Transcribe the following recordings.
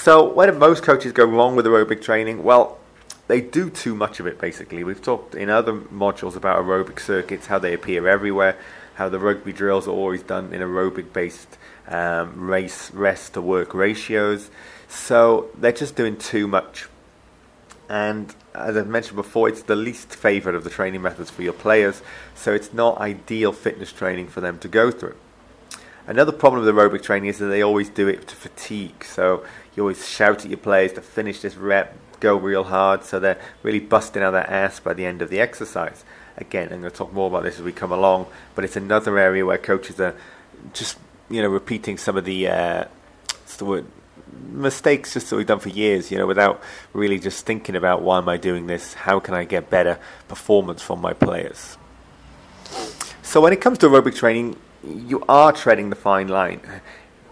So where do most coaches go wrong with aerobic training? Well, they do too much of it, basically. We've talked in other modules about aerobic circuits, how they appear everywhere, how the rugby drills are always done in aerobic-based rest to work ratios. So they're just doing too much. And as I've mentioned before, it's the least favourite of the training methods for your players, so it's not ideal fitness training for them to go through. Another problem with aerobic training is that they always do it to fatigue. So you always shout at your players to finish this rep, go real hard, so they're really busting out their ass by the end of the exercise. Again, I'm going to talk more about this as we come along, but it's another area where coaches are just, repeating some of the mistakes just that we've done for years, without really just thinking about, why am I doing this? How can I get better performance from my players? So when it comes to aerobic training, you are treading the fine line.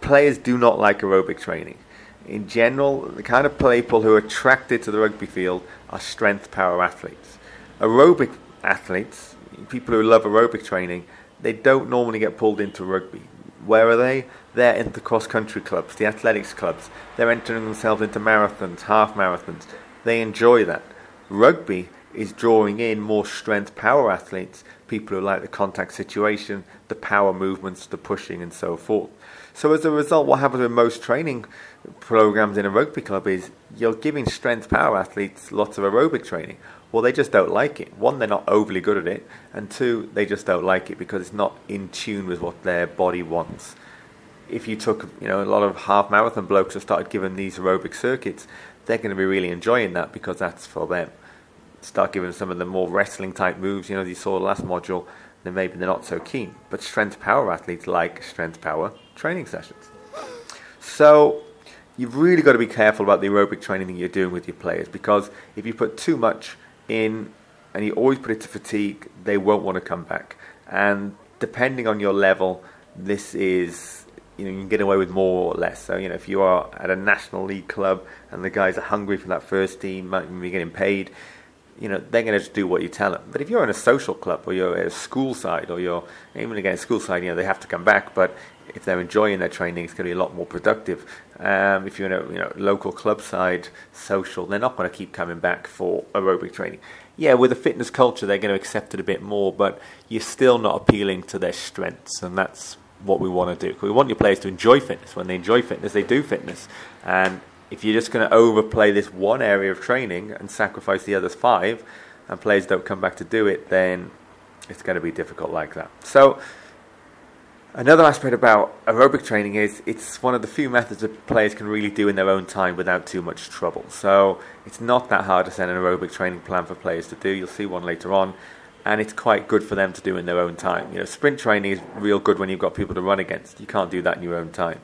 Players do not like aerobic training. In general, the kind of people who are attracted to the rugby field are strength power athletes. Aerobic athletes, people who love aerobic training, they don't normally get pulled into rugby. Where are they? They're into the cross-country clubs, the athletics clubs. They're entering themselves into marathons, half marathons. They enjoy that. Rugby is drawing in more strength power athletes, people who like the contact situation, the power movements, the pushing and so forth. So as a result, what happens with most training programs in a rugby club is you're giving strength power athletes lots of aerobic training. Well, they just don't like it. One, they're not overly good at it, and two, they just don't like it because it's not in tune with what their body wants. If you took, a lot of half marathon blokes who started giving these aerobic circuits, they're going to be really enjoying that because that's for them. Start giving some of the more wrestling type moves, as you saw the last module, then maybe they're not so keen. But strength power athletes like strength power training sessions. So you've really got to be careful about the aerobic training that you're doing with your players, because if you put too much in and you always put it to fatigue, they won't want to come back. And depending on your level, this is, you can get away with more or less. So, if you are at a national league club and the guys are hungry for that first team, might be getting paid, they're going to just do what you tell them. But if you're in a social club, or you're at a school side, or you're even again a school side, they have to come back. But if they're enjoying their training, it's going to be a lot more productive. If you're in a local club side, social, they're not going to keep coming back for aerobic training. Yeah, with a fitness culture, they're going to accept it a bit more, but you're still not appealing to their strengths, and that's what we want to do. We want your players to enjoy fitness. When they enjoy fitness, they do fitness. And if you're just going to overplay this one area of training and sacrifice the others 5, and players don't come back to do it, then it's going to be difficult like that. So another aspect about aerobic training is it's one of the few methods that players can really do in their own time without too much trouble. So it's not that hard to set an aerobic training plan for players to do. You'll see one later on. And it's quite good for them to do in their own time. Sprint training is real good when you've got people to run against. You can't do that in your own time.